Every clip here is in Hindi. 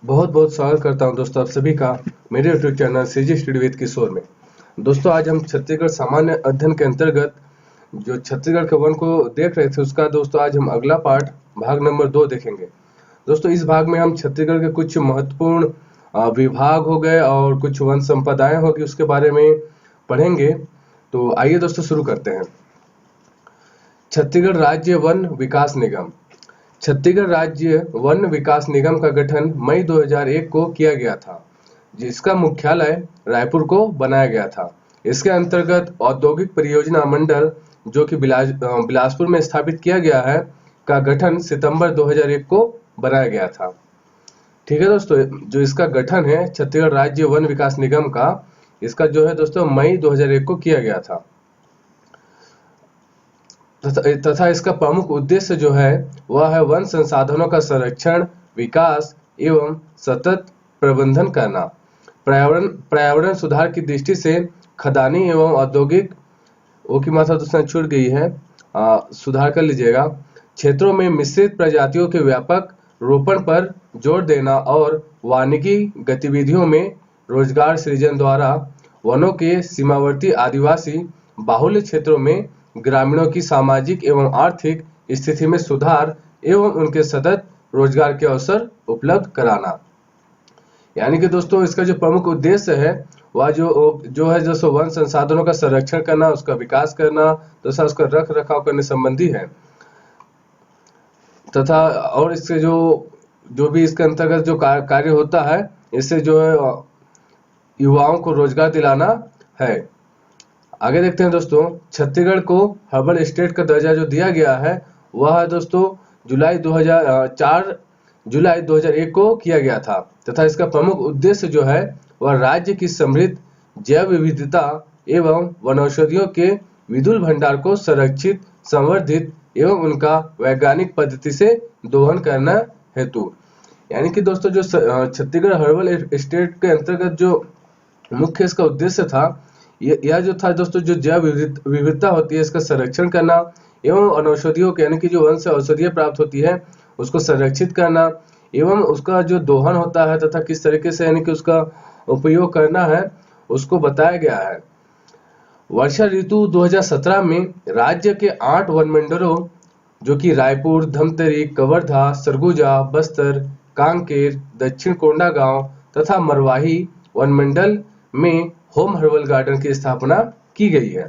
बहुत बहुत स्वागत करता हूं दोस्तों आप सभी का मेरे YouTube channel CG study with Kishor में। दोस्तों आज हम छत्तीसगढ़ सामान्य अध्ययन के अंतर्गत जो छत्तीसगढ़ के वन को देख रहे थे उसका दोस्तों आज हम अगला पार्ट भाग नंबर 2 देखेंगे। दोस्तों इस भाग में हम छत्तीसगढ़ के कुछ महत्वपूर्ण विभाग हो गए और कुछ वन संपदाएं होगी उसके बारे में पढ़ेंगे। तो आइए दोस्तों शुरू करते हैं। छत्तीसगढ़ राज्य वन विकास निगम। छत्तीसगढ़ राज्य वन विकास निगम का गठन मई 2001 को किया गया था, जिसका मुख्यालय रायपुर को बनाया गया था। इसके अंतर्गत औद्योगिक परियोजना मंडल जो कि बिलासपुर में स्थापित किया गया है का गठन सितंबर 2001 को बनाया गया था। ठीक है दोस्तों, जो इसका गठन है छत्तीसगढ़ राज्य वन विकास निगम का, इसका जो है दोस्तों मई 2001 को किया गया था तथा इसका प्रमुख उद्देश्य जो है वह है वन संसाधनों का संरक्षण, विकास एवं सतत प्रबंधन करना। पर्यावरण सुधार की दृष्टि से खदानी एवं औद्योगिक वो की मात्रा दोस्तों छूट गई है, सुधार कर लीजिएगा। क्षेत्रों में मिश्रित प्रजातियों के व्यापक रोपण पर जोर देना और वानिकी गतिविधियों में रोजगार सृजन द्वारा वनों के सीमावर्ती आदिवासी बाहुल्य क्षेत्रों में ग्रामीणों की सामाजिक एवं आर्थिक स्थिति में सुधार एवं उनके सतत रोजगार के अवसर उपलब्ध कराना। यानी कि दोस्तों इसका जो प्रमुख उद्देश्य है वह जो है दोस्तों वन संसाधनों का संरक्षण करना, उसका विकास करना, दूसरा उसका रख रखाव करने संबंधी है तथा और इससे जो भी इसके अंतर्गत जो कार्य होता है इससे जो है युवाओं को रोजगार दिलाना है। आगे देखते हैं दोस्तों, छत्तीसगढ़ को हर्बल स्टेट का दर्जा जो दिया गया है वह है दोस्तों जुलाई 2001 को किया गया था तथा इसका प्रमुख उद्देश्य जो है वह राज्य की समृद्ध जैव विविधता एवं वनौषधियों के विपुल भंडार को संरक्षित, संवर्धित एवं उनका वैज्ञानिक पद्धति से दोहन करना हेतु। यानी कि दोस्तों जो छत्तीसगढ़ हर्बल स्टेट के अंतर्गत जो मुख्य इसका उद्देश्य था यह जो था दोस्तों जो जैव विविधता होती है इसका संरक्षण करना एवं वनौषधियों के यानी कि जो वन से औषधियाँ प्राप्त होती है उसको संरक्षित करना एवं उसका जो दोहन होता है तथा किस तरीके से यानी कि उसका उपयोग करना है उसको बताया गया है। वर्षा ऋतु 2017 में राज्य के 8 वनमंडलों जो कि रायपुर, धमतरी, कवर्धा, सरगुजा, बस्तर, कांकेर, दक्षिण कोंडागांव तथा मरवाही वनमंडल में होम हर्बल गार्डन की स्थापना की गई है।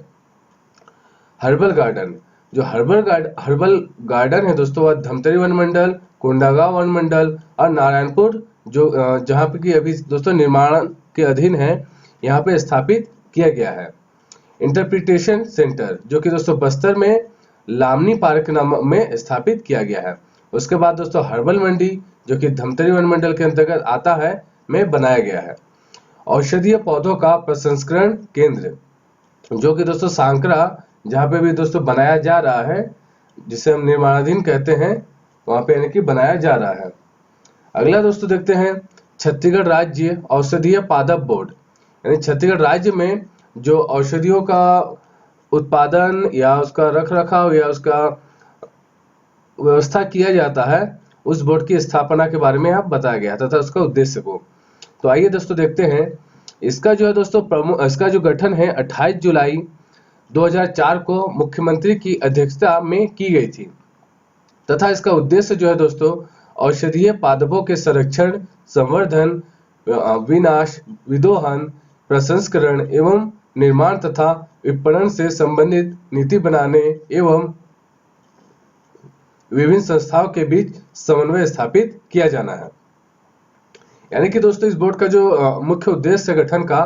हर्बल गार्डन जो हर्बल गार्डन है दोस्तों वह धमतरी वनमंडल, कोंडागांव वनमंडल और नारायणपुर जो जहाँ पे कि अभी दोस्तों निर्माण के अधीन है यहाँ पे स्थापित किया गया है। इंटरप्रिटेशन सेंटर जो कि दोस्तों बस्तर में लामनी पार्क नाम में स्थापित किया गया है। उसके बाद दोस्तों हर्बल मंडी जो कि धमतरी वनमंडल के अंतर्गत आता है में बनाया गया है। औषधीय पौधों का प्रसंस्करण केंद्र जो कि दोस्तों सांकरा जहाँ पे भी दोस्तों बनाया जा रहा है, जिसे हम निर्माणाधीन कहते हैं, वहां पे यानी कि बनाया जा रहा है। अगला दोस्तों देखते हैं छत्तीसगढ़ राज्य औषधीय पादप बोर्ड। यानी छत्तीसगढ़ राज्य में जो औषधियों का उत्पादन या उसका रख रखाव या उसका व्यवस्था किया जाता है उस बोर्ड की स्थापना के बारे में यहाँ बताया गया तथा उसका उद्देश्य को। तो आइए दोस्तों देखते हैं इसका जो है दोस्तों इसका जो गठन है 28 जुलाई 2004 को मुख्यमंत्री की अध्यक्षता में की गई थी तथा इसका उद्देश्य जो है दोस्तों औषधीय पादपों के संरक्षण, संवर्धन, विनाश, विदोहन, प्रसंस्करण एवं निर्माण तथा विपणन से संबंधित नीति बनाने एवं विभिन्न संस्थाओं के बीच समन्वय स्थापित किया जाना है। यानी कि दोस्तों इस बोर्ड का जो मुख्य उद्देश्य है गठन का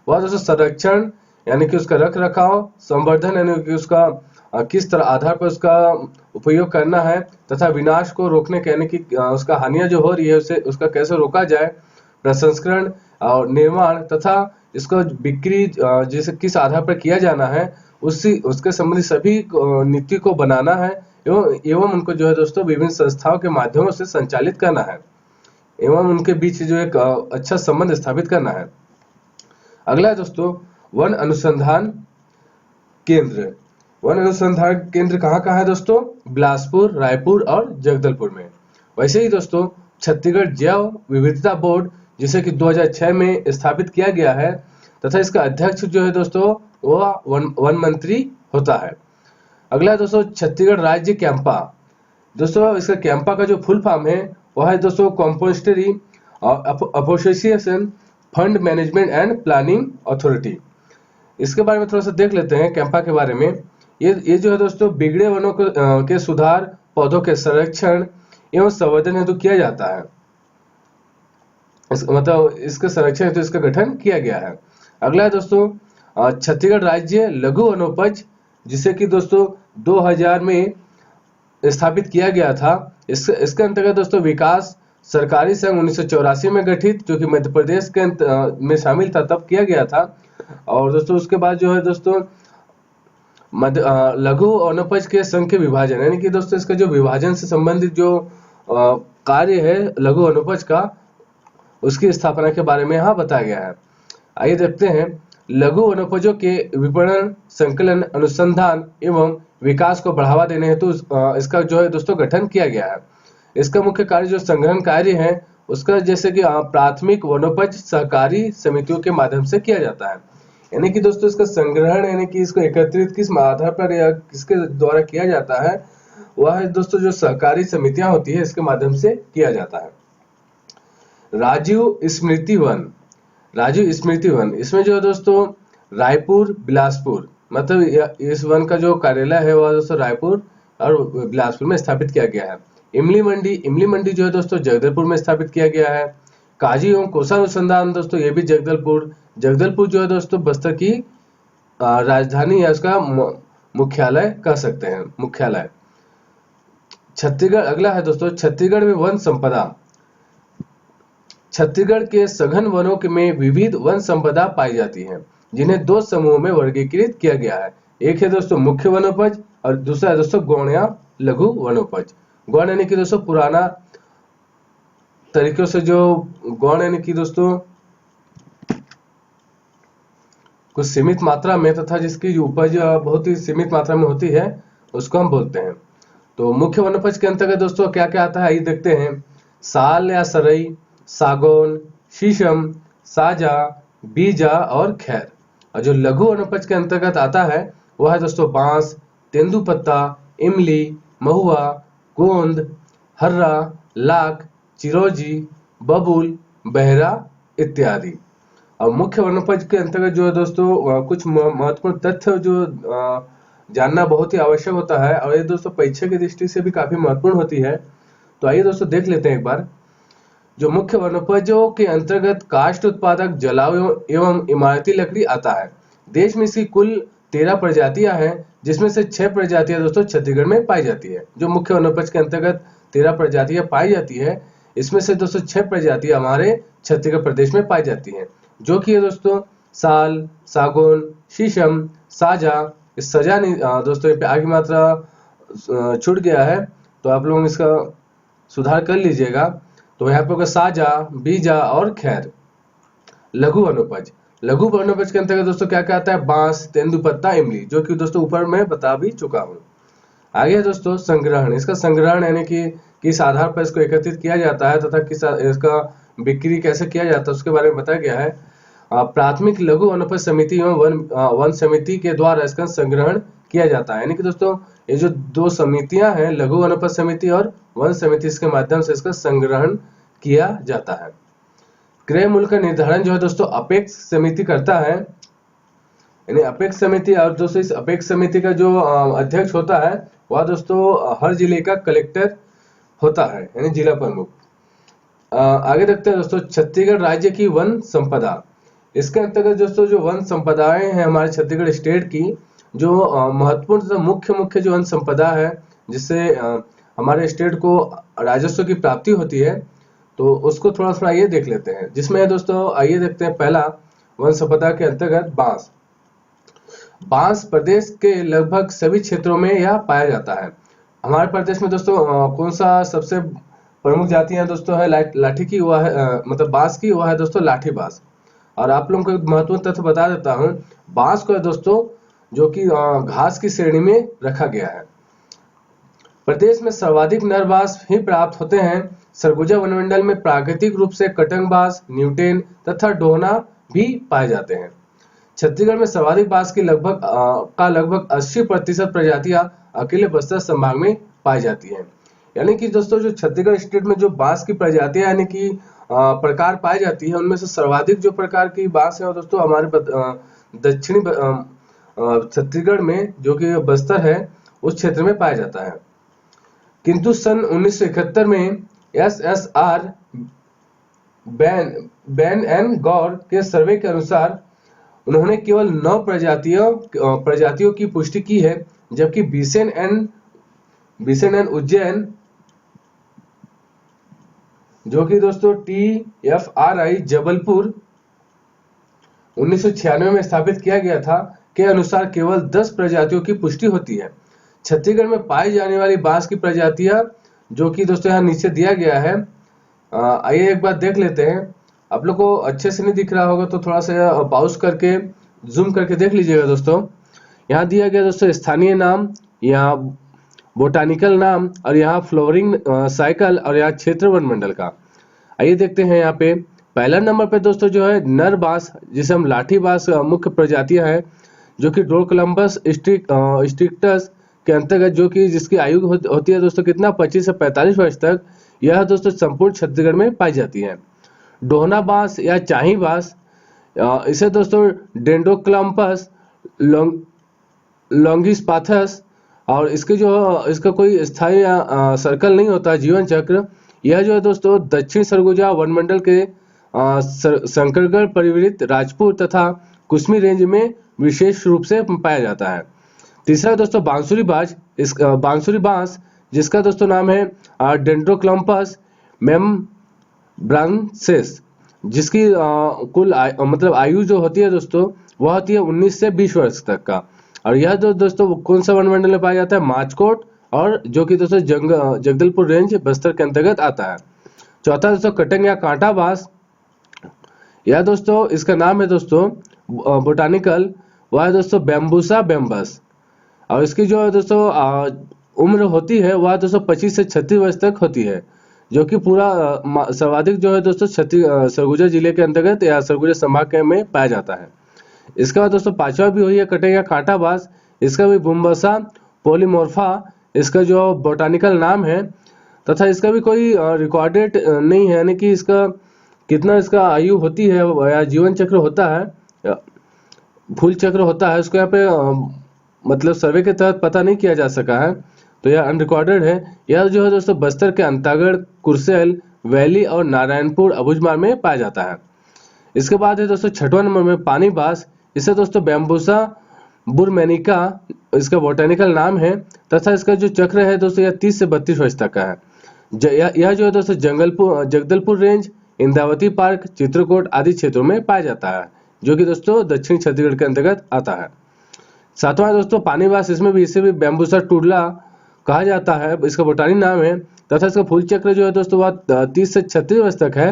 वह दोस्तों संरक्षण यानी कि उसका रख रखाव, संवर्धन यानी कि उसका किस तरह आधार पर उसका उपयोग करना है तथा विनाश को रोकने के यानी कि उसका हानियां जो हो रही है उसे उसका कैसे रोका जाए, प्रसंस्करण और निर्माण तथा इसको बिक्री जिसे किस आधार पर किया जाना है उसके संबंधित सभी नीति को बनाना है एवं उनको जो है दोस्तों विभिन्न संस्थाओं के माध्यमों से संचालित करना है एवं उनके बीच जो एक अच्छा संबंध स्थापित करना है। अगला है दोस्तों वन अनुसंधान केंद्र। वन अनुसंधान केंद्र कहाँ कहाँ है दोस्तों? बिलासपुर, रायपुर और जगदलपुर में। वैसे ही दोस्तों छत्तीसगढ़ जैव विविधता बोर्ड, जिसे कि 2006 में स्थापित किया गया है, तथा इसका अध्यक्ष जो है दोस्तों वह वन मंत्री होता है। अगला है दोस्तों छत्तीसगढ़ राज्य कैंपा। दोस्तों इसका कैंपा का जो फुल फॉर्म है वह है दोस्तों कॉम्पोस्टरी एसोसिएशन fund management and planning authority. इसके बारे में थोड़ा सा देख लेते हैं कैंपा के बारे में। ये जो है दोस्तों बिगड़े वनों के सुधार, पौधों के संरक्षण एवं संवर्धन हेतु किया जाता है। मतलब इसके संरक्षण हेतु इसका गठन किया गया है। अगला है दोस्तों छत्तीसगढ़ राज्य लघु वनोपज, जिसे कि दोस्तों 2000 में स्थापित किया गया था। इसके अंतर्गत दोस्तों विकास सरकारी संघ 1984 में गठित, जो कि मध्य प्रदेश के में शामिल था, तब किया गया था। और दोस्तों उसके बाद जो है दोस्तों लघु वनोपज के संघ के विभाजन, यानी कि दोस्तों इसका जो विभाजन से संबंधित जो कार्य है लघु वनोपज का, उसकी स्थापना के बारे में यहाँ बताया गया है। आइए देखते हैं। लघु वनोपजों के विपणन, संकलन, अनुसंधान एवं विकास को बढ़ावा देने हेतु इसका जो है दोस्तों गठन किया गया है। इसका मुख्य कार्य जो संग्रहण कार्य है उसका, जैसे कि प्राथमिक वनोपज सहकारी समितियों के माध्यम से किया जाता है। यानी कि दोस्तों इसका संग्रहण, यानी कि इसको एकत्रित किस आधार पर या किसके द्वारा किया जाता है, वह है दोस्तों जो सहकारी समितियां होती है, इसके माध्यम से किया जाता है। राजीव स्मृति वन। राजीव स्मृति वन, इसमें जो है दोस्तों रायपुर, बिलासपुर, मतलब इस वन का जो कार्यालय है वह दोस्तों रायपुर और बिलासपुर में स्थापित किया गया है। इमली मंडी जो है दोस्तों जगदलपुर में स्थापित किया गया है। काजी एवं कोसा अनुसंधान दोस्तों ये भी जगदलपुर जो है दोस्तों बस्तर की राजधानी है, उसका मुख्यालय कह सकते हैं, मुख्यालय। छत्तीसगढ़, अगला है दोस्तों छत्तीसगढ़ में वन संपदा। छत्तीसगढ़ के सघन वनों में विविध वन संपदा पाई जाती है, जिन्हें दो समूहों में वर्गीकृत किया गया है। एक है दोस्तों मुख्य वनोपज और दूसरा है दोस्तों गौण या लघु वनोपज। गौण यानी कि दोस्तों पुराना तरीकों से जो गौण यानी कि दोस्तों कुछ सीमित मात्रा में तथा जिसकी उपज बहुत ही सीमित मात्रा में होती है, उसको हम बोलते हैं। तो मुख्य वनोपज के अंतर्गत दोस्तों क्या क्या आता है, ये देखते हैं। साल या सरई, सागौन, शीशम, साजा, बीजा और खैर। और जो लघु वनोपज के अंतर्गत आता है वह है दोस्तों बांस, तेंदुपत्ता, इमली, महुआ, गोंद, हर्रा, लाख, चिरौंजी, बबूल, बहरा इत्यादि। और मुख्य वनोपज के अंतर्गत जो है दोस्तों कुछ महत्वपूर्ण तथ्य जो जानना बहुत ही आवश्यक होता है, और ये दोस्तों परीक्षा की दृष्टि से भी काफी महत्वपूर्ण होती है। तो आइए दोस्तों देख लेते हैं एक बार। जो मुख्य वनोपजों के अंतर्गत काष्ठ उत्पादक, जलाऊ एवं इमारती लकड़ी आता है। देश में इसकी कुल 13 प्रजातियां हैं, जिसमें से 6 प्रजातियां दोस्तों छत्तीसगढ़ में पाई जाती है। जो मुख्य वनोपज के अंतर्गत 13 प्रजातियां पाई जाती है, इसमें से दोस्तों 6 प्रजातियां हमारे छत्तीसगढ़ प्रदेश में पाई जाती हैं, जो कि है दोस्तों साल, सागौन, शीशम, साजा। इस सजा नहीं दोस्तों पे आगे मात्रा छूट गया है, तो आप लोग इसका सुधार कर लीजिएगा। तो यहाँ पे साजा, बीजा और खैर। लघु वनोपज के अंतर्गत दोस्तों क्या क्या आता है, बांस, तेंदुपत्ता, इमली, जो कि दोस्तों ऊपर मैं बता भी चुका हूँ। आगे दोस्तों संग्रहण। इसका संग्रहण यानी कि किस आधार पर इसको एकत्रित किया जाता है तथा किस इसका बिक्री कैसे किया जाता है, उसके बारे में बताया गया है। प्राथमिक लघु वनोपज समिति एवं वन समिति के द्वारा इसका संग्रहण किया जाता है। यानी कि दोस्तों ये जो दो समितियां हैं, लघु वनोपज समिति और वन समिति, इसके माध्यम से इसका संग्रहण किया जाता है। क्रय मूल्य का निर्धारण जो है दोस्तों अपेक्स समिति करता है, यानी अपेक्स समिति। और दोस्तों इस अपेक्स समिति का जो अध्यक्ष होता है वह दोस्तों हर जिले का कलेक्टर होता है, यानी जिला प्रमुख। आगे देखते हैं दोस्तों छत्तीसगढ़ राज्य की वन संपदा। इसके अंतर्गत दोस्तों जो वन संपदाएं हैं हमारे छत्तीसगढ़ स्टेट की, जो महत्वपूर्ण तथा मुख्य जो वन संपदा है, जिससे हमारे स्टेट को राजस्व की प्राप्ति होती है, तो उसको थोड़ा थोड़ा ये देख लेते हैं। जिसमें दोस्तों आइए देखते हैं। पहला वन संपदा के अंतर्गत बांस। बांस प्रदेश के लगभग सभी क्षेत्रों में यह पाया जाता है। हमारे प्रदेश में दोस्तों कौन सा सबसे प्रमुख जातियां दोस्तों है लाठी की, वह है मतलब बांस की, वह है दोस्तों लाठी बांस। और आप लोगों को एक महत्वपूर्ण तथ्य बता देता हूं, बांस को है दोस्तों जो कि घास की श्रेणी में रखा गया है। प्रदेश में सर्वाधिक नर बांस ही प्राप्त होते हैं, सरगुजा वनमंडल में प्राकृतिक रूप से कटंग बांस, न्यूटेन तथा डोहना भी पाए जाते हैं। छत्तीसगढ़ में सर्वाधिक बांस की लगभग 80% प्रजातियां अकेले बस्तर संभाग में पाई जाती हैं। यानी कि दोस्तों जो छत्तीसगढ़ स्टेट में जो बांस की प्रजातियां यानी कि प्रकार पाई जाती है, उनमें से सर्वाधिक जो प्रकार की बांस है दोस्तों हमारे दक्षिणी छत्तीसगढ़ में जो कि बस्तर है उस क्षेत्र में पाया जाता है। किंतु सन 1971 में SSR बैन एंड गौर के सर्वे के अनुसार उन्होंने केवल 9 प्रजातियों की पुष्टि की है, जबकि बिसेन एंड उज्जैन जो कि दोस्तों TFRI जबलपुर 1996 में स्थापित किया गया था के अनुसार केवल 10 प्रजातियों की पुष्टि होती है। छत्तीसगढ़ में पाई जाने वाली बांस की प्रजातियां जो कि दोस्तों यहाँ नीचे दिया गया है, आइए एक बार देख लेते हैं। आप लोग को अच्छे से नहीं दिख रहा होगा तो थोड़ा सा पॉज करके जूम करके देख लीजिएगा दोस्तों। यहाँ दिया गया दोस्तों स्थानीय नाम, यहाँ बोटानिकल नाम और यहाँ फ्लोरिंग साइकिल और यहाँ क्षेत्र वनमंडल का। आइए देखते हैं। यहाँ पे पहला नंबर पे दोस्तों जो है नर बांस, जिसे हम लाठी बांस मुख्य प्रजातियां हैं, जो कि डोरकलम्बस स्ट्रिक्टस के अंतर्गत, जो कि जिसकी आयु होती है दोस्तों कितना 25 से 45 वर्ष तक, यह दोस्तों संपूर्ण छत्तीसगढ़ में पाई जाती है। डोहना बांस या चाही बांस, इसे दोस्तों डेंड्रोक्लम्पस लॉन्गिस्पाथस, और इसका कोई स्थायी सर्कल नहीं होता जीवन चक्र। यह जो है दोस्तों दक्षिण सरगुजा वनमंडल के शंकरगढ़ परिवृत्त राजपुर तथा कुसमी रेंज में विशेष रूप से पाया जाता है। तीसरा दोस्तों बांसुरी बांस, जिसका दोस्तों नाम है डेंड्रोक्लम्पस मेम्ब्रान्सेस, जिसकी कुल मतलब आयु जो होती है दोस्तों वह होती है 19 से 20 वर्ष तक का। और यह दोस्तों कौन सा वनमंडल में पाया जाता है? माचकोट, और जो कि दोस्तों जगदलपुर रेंज बस्तर के अंतर्गत आता है। चौथा दोस्तों कटंग या कांटा बांस, यह दोस्तों इसका नाम है दोस्तों बोटानिकल, वह है दोस्तों बैम्बूसा बैम्बस, और इसकी जो है दोस्तों उम्र होती है वह दोस्तों 25 से 36 वर्ष तक होती है, जो कि पूरा सर्वाधिक जो है दोस्तों सरगुजा जिले के अंतर्गत या सरगुजा संभाग में पाया जाता है। इसके बाद दोस्तों पांचवा भी हुई है कटंग या कांटा बांस, इसका भी बुम्बसा पोलीमोर्फा इसका जो बोटानिकल नाम है, तथा इसका भी कोई रिकॉर्डेड नहीं है, यानी कि इसका कितना इसका आयु होती है या जीवन चक्र होता है, फूल चक्र होता है, उसको यहाँ पे मतलब सर्वे के तहत पता नहीं किया जा सका है, तो यह अनरिकॉर्डेड है। यह जो है दोस्तों बस्तर के अंतागढ़, कुर्सेल वैली और नारायणपुर अबुझमाड़ में पाया जाता है। इसके बाद है दोस्तों छठवां नंबर में पानी बांस, इसे दोस्तों बैम्बूसा बुरमैनिका इसका बोटानिकल नाम है, तथा इसका जो चक्र है दोस्तों यह 30 से 32 वर्ष तक का है। यह जो है दोस्तों जगदलपुर रेंज, इंद्रावती पार्क, चित्रकूट आदि क्षेत्रों में पाया जाता है, जो कि दोस्तों दक्षिण छत्तीसगढ़ के अंतर्गत आता है। सातवां दोस्तों पानी बांस, इसे भी बैम्बूसा टुडला कहा जाता है, इसका बोटानी नाम है, तथा इसका फूल चक्र जो है दोस्तों वह 30 से 36 वर्ष तक है,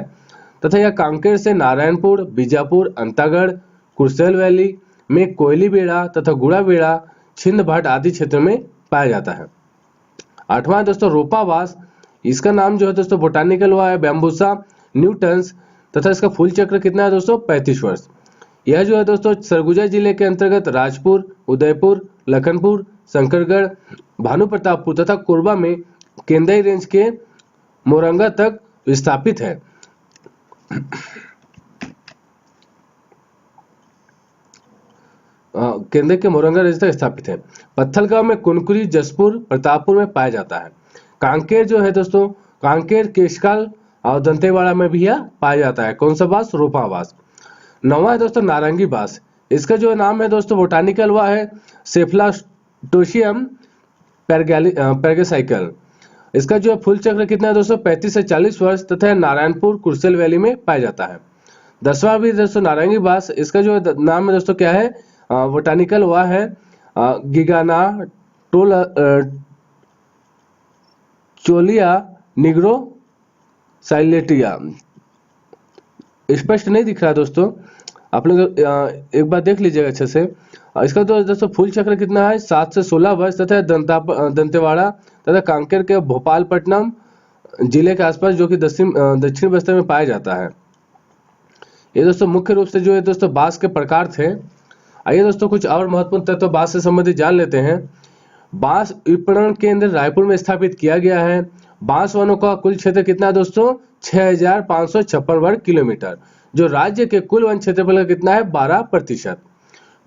तथा यह कांकेर से नारायणपुर, बीजापुर, अंतागढ़, कुर्सेल वैली में कोयली बेड़ा तथा गुड़ा बेड़ा, छिंद भाट आदि क्षेत्र में पाया जाता है। आठवां दोस्तों रोपा बांस, इसका नाम जो है दोस्तों बोटानिकल हुआ है बैम्बूसा न्यूटन्स, तथा इसका फूल चक्र कितना है दोस्तों 35 वर्ष। यह जो है दोस्तों सरगुजा जिले के अंतर्गत राजपुर, उदयपुर, लखनपुर, शंकरगढ़, भानुप्रतापपुर तथा कोरबा में केंदई रेंज के मोरंगा तक विस्थापित है। केंद्र के मोरंगा रेंज तक स्थापित है। पत्थलगांव में कुनकुरी, जसपुर, प्रतापपुर में पाया जाता है। कांकेर जो है दोस्तों कांकेर, केशकाल और दंतेवाड़ा में भी यह पाया जाता है। कौन सा बांस? रोपा बांस। नौवां है दोस्तों नारंगी बांस, इसका जो नाम है दोस्तों बोटानिकल हुआ है सेफलास्टोशियम पेर्गेसाइकल। इसका जो फूल चक्र कितना है दोस्तों 35 से 40 वर्ष, तथा नारायणपुर कुर्सेल वैली में पाया जाता है। 10वां भी दोस्तों नारंगी बांस, इसका जो नाम है दोस्तों क्या है बोटानिकल हुआ है गिगाना चोलिया निग्रो साइलेटिया। स्पष्ट नहीं दिख रहा दोस्तों, आप लोग एक बार देख लीजिएगा अच्छे से। इसका तो दोस्तों फूल चक्र कितना है 7 से 16 वर्ष, तथा दंतेवाड़ा तथा कांकेर के भोपालपट्टनम जिले के आसपास, जो कि दक्षिण बस्तर में पाया जाता है। ये दोस्तों मुख्य रूप से जो है दोस्तों बांस के प्रकार थे। आइए दोस्तों कुछ और महत्वपूर्ण तत्व बांस से संबंधित जान लेते हैं। बांस विपणन केंद्र रायपुर में स्थापित किया गया है। बांस वनों का कुल क्षेत्र कितना है दोस्तों? 6556 वर्ग किलोमीटर, जो राज्य के कुल वन क्षेत्रफल का कितना है? 12%।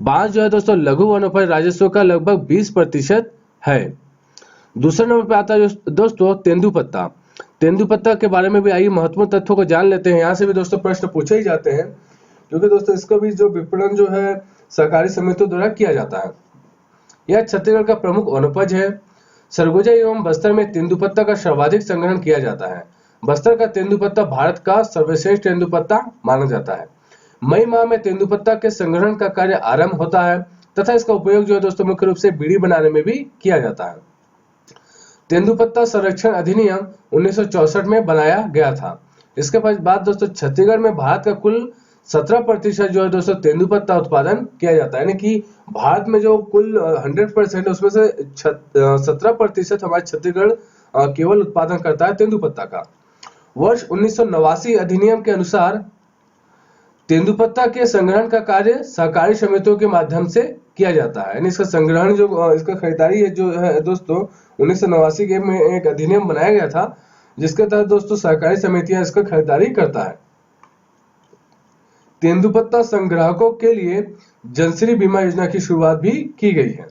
बांस जो है दोस्तों लघु वनोपज राजस्व का लगभग 20% है। दूसरे नंबर पे आता है दोस्तों तेंदुपत्ता। तेंदुपत्ता के बारे में भी आइए महत्वपूर्ण तथ्यों को जान लेते हैं। यहाँ से भी दोस्तों प्रश्न पूछे ही जाते हैं, क्योंकि दोस्तों इसका भी जो विपणन जो है सहकारी समितियों द्वारा किया जाता है। यह छत्तीसगढ़ का प्रमुख वनोपज है। सरगुजा एवं बस्तर में तेंदुपत्ता का सर्वाधिक संग्रहण किया जाता है। बस्तर का तेंदुपत्ता भारत का सर्वश्रेष्ठ तेंदुपत्ता माना जाता है। मई माह में तेंदुपत्ता के संग्रहण का कार्य आरंभ होता है तथा इसका उपयोग जो है दोस्तों मुख्य रूप से बीड़ी बनाने में भी किया जाता है। तेंदुपत्ता संरक्षण अधिनियम 1964 में बनाया गया था। इसके बाद दोस्तों छत्तीसगढ़ में भारत का कुल 17% जो है दोस्तों तेंदुपत्ता उत्पादन किया जाता है। यानी कि भारत में जो कुल 100% है उसमें से 17% हमारे छत्तीसगढ़ केवल उत्पादन करता है तेंदुपत्ता का। वर्ष 1989 अधिनियम के अनुसार तेंदुपत्ता के संग्रहण का कार्य सहकारी समितियों के माध्यम से किया जाता है। यानी इसका संग्रहण जो इसका खरीदारी है जो है दोस्तों 1989 के में एक अधिनियम बनाया गया था, जिसके तहत दोस्तों सहकारी समितियां इसका खरीदारी करता है। तेंदुपत्ता संग्राहकों के लिए जनश्री बीमा योजना की शुरुआत भी की गई है।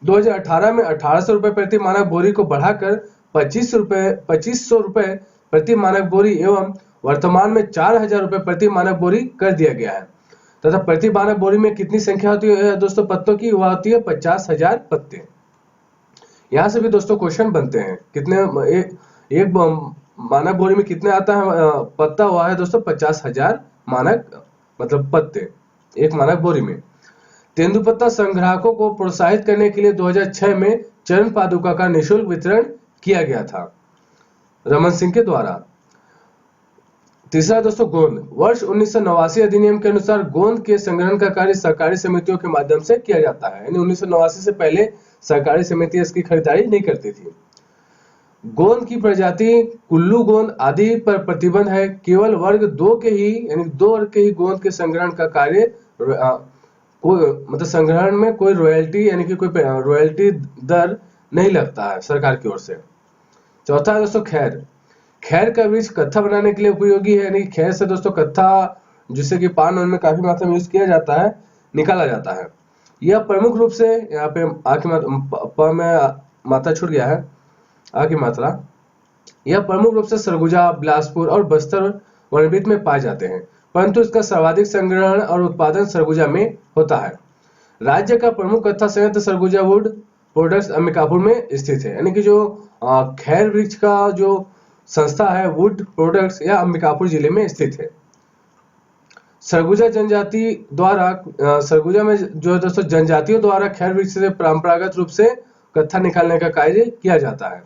2018 में 1800 रुपए प्रति मानक बोरी को बढ़ाकर 2500 रुपए प्रति मानक बोरी एवं वर्तमान में 4000 रुपए प्रति मानक बोरी कर दिया गया है। तथा प्रति मानक बोरी में कितनी संख्या होती है दोस्तों पत्तों की? वह होती है 50,000 पत्ते। यहाँ से भी दोस्तों क्वेश्चन बनते हैं, कितने एक मानक बोरी में कितने आता है पत्ता? हुआ है दोस्तों 50,000 मानक मतलब पत्ते एक मानक बोरी में। तेंदुपत्ता संग्राहकों को प्रोत्साहित करने के लिए 2006 में चरण पादुका का निःशुल्क वितरण किया गया था रमन सिंह के द्वारा। तीसरा दोस्तों गोंद। वर्ष 1989 अधिनियम के अनुसार गोंद के संग्रहण का कार्य सहकारी समितियों के माध्यम से किया जाता है। यानी 1989 से पहले सहकारी समितियां इसकी खरीदारी नहीं करती थी। गोंद की प्रजाति कुल्लू गोंद आदि पर प्रतिबंध है। केवल वर्ग 2 के ही यानी 2 वर्ग के ही गोंद के संग्रहण का कार्य मतलब संग्रहण में कोई रॉयल्टी यानी कि कोई रॉयल्टी दर नहीं लगता है सरकार की ओर से। चौथा है दोस्तों खैर। खैर का वृक्ष कत्था बनाने के लिए उपयोगी है। यानी खैर से दोस्तों कत्था, जिससे कि पान में काफी मात्रा में यूज किया जाता है, निकाला जाता है। यह प्रमुख रूप से यहाँ पे मात्रा छूट गया है आ की मात्रा। यह प्रमुख रूप से सरगुजा, बिलासपुर और बस्तर वनवृत्त में पाए जाते हैं, परंतु इसका सर्वाधिक संग्रहण और उत्पादन सरगुजा में होता है। राज्य का प्रमुख कत्था संयंत्र सरगुजा वुड प्रोडक्ट्स अंबिकापुर में स्थित है। यानी कि जो खैर वृक्ष का जो संस्था है वुड प्रोडक्ट्स यह अंबिकापुर जिले में स्थित है। सरगुजा जनजाति द्वारा सरगुजा में जो है दोस्तों जनजातियों द्वारा खैर वृक्ष से परंपरागत रूप से कत्था निकालने का कार्य किया जाता है।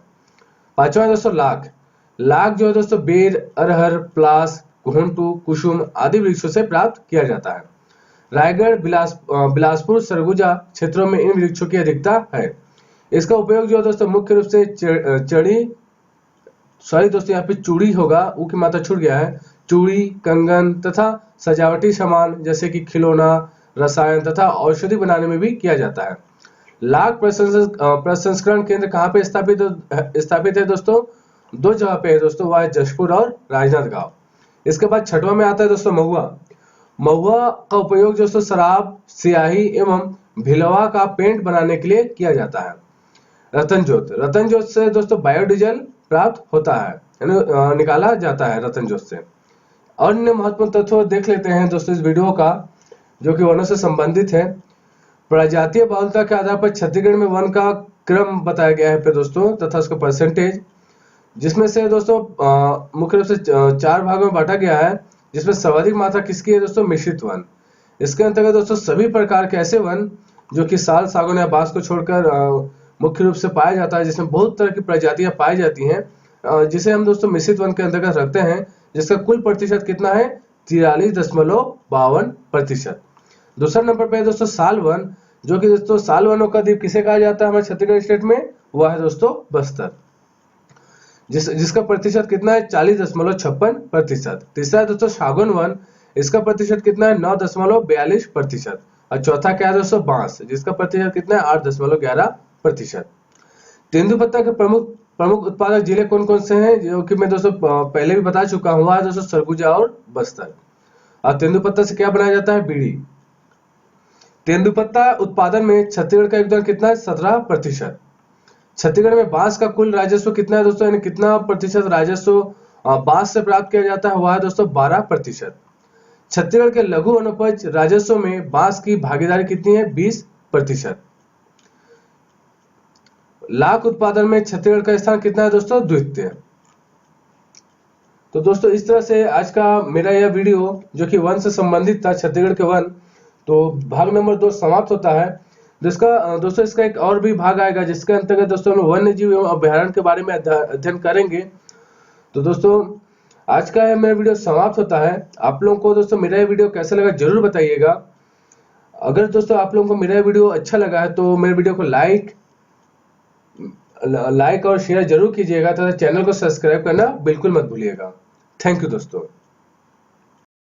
पांचवा दोस्तों लाख। लाख जो है दोस्तों बेर, अरहर, प्लास, घुंटू, कुसुम आदि वृक्षों से प्राप्त किया जाता है। रायगढ़, बिलासपुर, सरगुजा क्षेत्रों में इन वृक्षों की अधिकता है। इसका उपयोग जो है दोस्तों मुख्य रूप से यहाँ पे चूड़ी होगा, ऊ की मात्रा छूट गया है। चूड़ी, कंगन तथा सजावटी सामान जैसे कि खिलौना, रसायन तथा औषधि बनाने में भी किया जाता है। लाख प्रसंस्करण केंद्र कहाँ पे स्थापित है दोस्तों? 2 जगह पे है दोस्तों, वह है जशपुर और राजनांदगांव। इसके बाद छठवां में आता है दोस्तों महुआ। महुआ का उपयोग दोस्तों शराब, स्याही एवं भिलवा का पेंट बनाने के लिए किया जाता है। रतन जोत से दोस्तों बायोडीजल प्राप्त होता है, यानी निकाला जाता है रतन जोत से। अन्य महत्वपूर्ण तत्व देख लेते हैं दोस्तों इस वीडियो का, जो कि वनों से संबंधित है। प्रजातीय बहुलता के आधार पर छत्तीसगढ़ में वन का क्रम बताया गया है दोस्तों, तथा उसका परसेंटेज, जिसमें से दोस्तों मुख्य रूप से 4 भागों में बांटा गया है, जिसमें सर्वाधिक मात्रा किसकी है दोस्तों? मिश्रित वन। इसके अंतर्गत दोस्तों सभी प्रकार के ऐसे वन जो कि साल, सागौन या बांस को छोड़कर मुख्य रूप से पाया जाता है, जिसमें बहुत तरह की प्रजातियां पाई जाती हैं, जिसे हम दोस्तों मिश्रित वन के अंतर्गत रखते हैं, जिसका कुल प्रतिशत कितना है? 43.52%। दूसरा नंबर पे है दोस्तों साल वन, जो कि दोस्तों साल वनों का द्वीप किसे कहा जाता है हमारे छत्तीसगढ़ स्टेट में? वह है दोस्तों बस्तर। जिसका प्रतिशत कितना है 40.56%। तीसरा है दोस्तों सागौन वन, इसका प्रतिशत कितना है 9.42%। और चौथा क्या है दोस्तों बांस, जिसका प्रतिशत कितना है 8.11%। तेंदुपत्ता के प्रमुख प्रमुख उत्पादक जिले कौन कौन से हैं, जो कि मैं दोस्तों पहले भी बता चुका हूँ, है दोस्तों सरगुजा और बस्तर। और तेंदुपत्ता से क्या बनाया जाता है, बीड़ी। तेंदुपत्ता उत्पादन में छत्तीसगढ़ का योगदान कितना है 17%। छत्तीसगढ़ में बांस का कुल राजस्व कितना है दोस्तों, यानी कितना प्रतिशत राजस्व बांस से प्राप्त किया जाता है, वह है दोस्तों 12%। छत्तीसगढ़ के लघु वनोपज राजस्व में बांस की भागीदारी कितनी है, 20%। लाख उत्पादन में छत्तीसगढ़ का स्थान कितना है दोस्तों, द्वितीय। तो दोस्तों इस तरह से आज का मेरा यह वीडियो जो कि वन से संबंधित था, छत्तीसगढ़ के वन, तो भाग नंबर 2 समाप्त होता है। जिसका दोस्तों इसका एक और भी भाग आएगा, जिसके अंतर्गत दोस्तों हम वन्य जीव एवं अभ्यारण्य के बारे में अध्ययन करेंगे। तो दोस्तों आज का यह मेरा वीडियो समाप्त होता है। आप लोगों को दोस्तों मेरा यह वीडियो कैसा लगा जरूर बताइएगा। अगर दोस्तों आप लोगों को मेरा वीडियो अच्छा लगा है तो मेरे वीडियो को लाइक और शेयर जरूर कीजिएगा तथा चैनल को सब्सक्राइब करना बिल्कुल मत भूलिएगा। थैंक यू दोस्तों।